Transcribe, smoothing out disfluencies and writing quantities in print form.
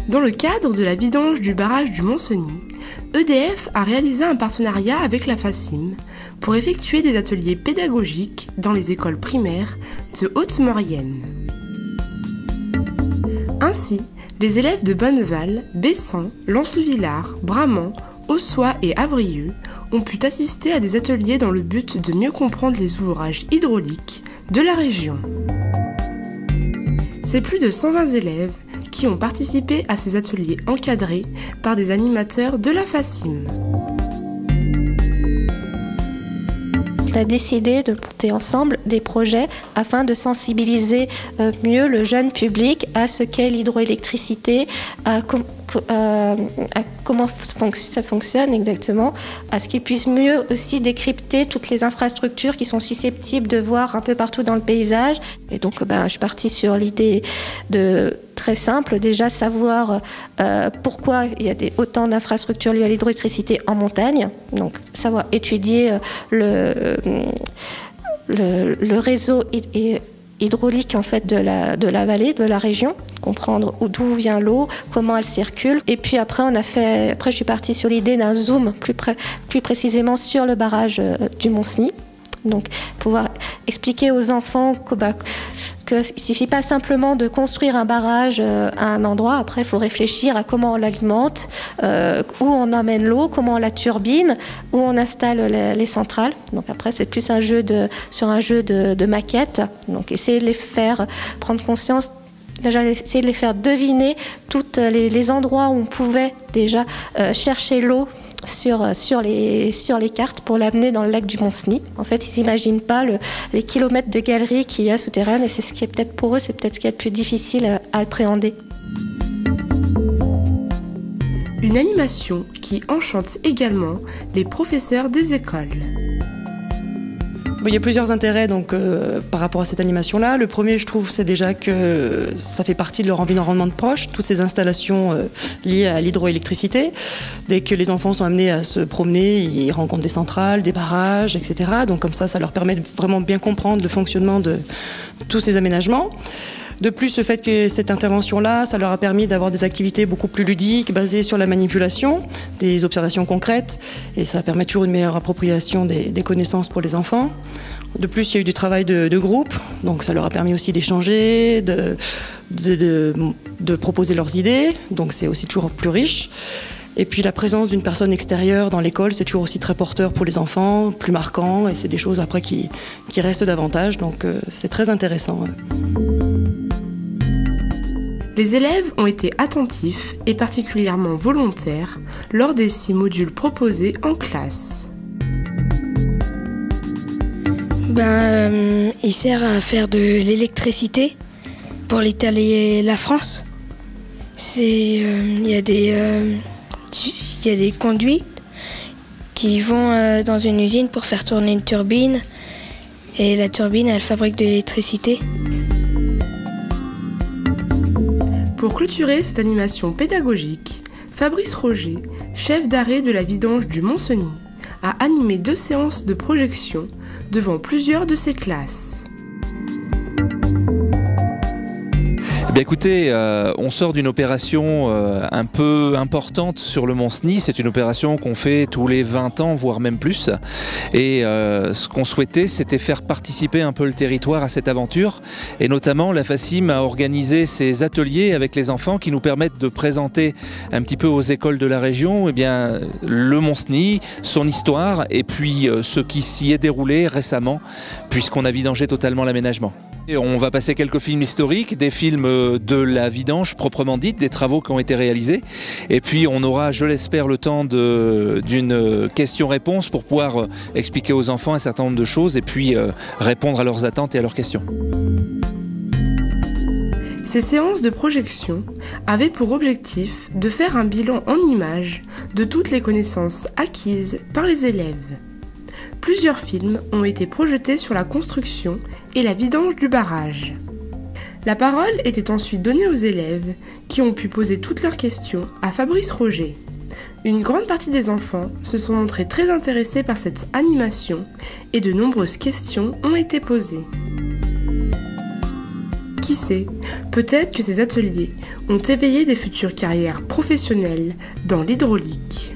Dans le cadre de la vidange du barrage du Mont-Cenis, EDF a réalisé un partenariat avec la FACIM pour effectuer des ateliers pédagogiques dans les écoles primaires de Haute-Maurienne. Ainsi, les élèves de Bonneval, Bessan, Lens-le-Villard, Bramant, Ossois et Avrieux ont pu assister à des ateliers dans le but de mieux comprendre les ouvrages hydrauliques de la région. C'est plus de 120 élèves qui ont participé à ces ateliers encadrés par des animateurs de la FACIM. On a décidé de monter ensemble des projets afin de sensibiliser mieux le jeune public à ce qu'est l'hydroélectricité, à comment ça fonctionne exactement, à ce qu'ils puissent mieux aussi décrypter toutes les infrastructures qui sont susceptibles de voir un peu partout dans le paysage. Et donc je suis partie sur l'idée de très simple, déjà savoir pourquoi il y a autant d'infrastructures liées à l'hydroélectricité en montagne, donc savoir étudier le réseau hydraulique en fait de la vallée, de la région, comprendre d'où vient l'eau, comment elle circule. Et puis après je suis partie sur l'idée d'un zoom plus précisément sur le barrage du Mont-Cenis. Donc pouvoir expliquer aux enfants qu'il ne suffit pas simplement de construire un barrage à un endroit. Après, il faut réfléchir à comment on l'alimente, où on emmène l'eau, comment on la turbine, où on installe les centrales. Donc après, c'est plus sur un jeu de maquette. Donc essayer de les faire prendre conscience, déjà essayer de les faire deviner tous les endroits où on pouvait déjà chercher l'eau sur les cartes pour l'amener dans le lac du Mont-Cenis. En fait, ils ne s'imaginent pas les kilomètres de galeries qu'il y a souterraines, et c'est ce qui est peut-être pour eux, c'est peut-être ce qui est le plus difficile à appréhender. Une animation qui enchante également les professeurs des écoles. Il y a plusieurs intérêts par rapport à cette animation-là. Le premier, je trouve, c'est déjà que ça fait partie de leur environnement de proche, toutes ces installations liées à l'hydroélectricité. Dès que les enfants sont amenés à se promener, ils rencontrent des centrales, des barrages, etc. Donc comme ça leur permet de vraiment bien comprendre le fonctionnement de tous ces aménagements. De plus, le fait que cette intervention-là, ça leur a permis d'avoir des activités beaucoup plus ludiques, basées sur la manipulation, des observations concrètes, et ça permet toujours une meilleure appropriation des connaissances pour les enfants. De plus, il y a eu du travail de groupe, donc ça leur a permis aussi d'échanger, de proposer leurs idées, donc c'est aussi toujours plus riche. Et puis la présence d'une personne extérieure dans l'école, c'est toujours aussi très porteur pour les enfants, plus marquant, et c'est des choses après qui restent davantage, donc c'est très intéressant. Les élèves ont été attentifs et particulièrement volontaires lors des 6 modules proposés en classe. Il sert à faire de l'électricité pour l'Italie et la France. Il y a des conduites qui vont dans une usine pour faire tourner une turbine, et la turbine, elle fabrique de l'électricité. Pour clôturer cette animation pédagogique, Fabrice Roger, chef d'arrêt de la vidange du Mont-Cenis, a animé 2 séances de projection devant plusieurs de ses classes. Écoutez, on sort d'une opération un peu importante sur le Mont-Cenis. C'est une opération qu'on fait tous les 20 ans, voire même plus. Et ce qu'on souhaitait, c'était faire participer un peu le territoire à cette aventure. Et notamment, la FACIM a organisé ces ateliers avec les enfants qui nous permettent de présenter un petit peu aux écoles de la région le Mont-Cenis, son histoire, et puis ce qui s'y est déroulé récemment, puisqu'on a vidangé totalement l'aménagement. Et on va passer quelques films historiques, des films de la vidange proprement dite, des travaux qui ont été réalisés. Et puis on aura, je l'espère, le temps d'une question-réponse pour pouvoir expliquer aux enfants un certain nombre de choses et puis répondre à leurs attentes et à leurs questions. Ces séances de projection avaient pour objectif de faire un bilan en images de toutes les connaissances acquises par les élèves. Plusieurs films ont été projetés sur la construction et la vidange du barrage. La parole était ensuite donnée aux élèves qui ont pu poser toutes leurs questions à Fabrice Roger. Une grande partie des enfants se sont montrés très intéressés par cette animation et de nombreuses questions ont été posées. qui sait, peut-être que ces ateliers ont éveillé des futures carrières professionnelles dans l'hydraulique.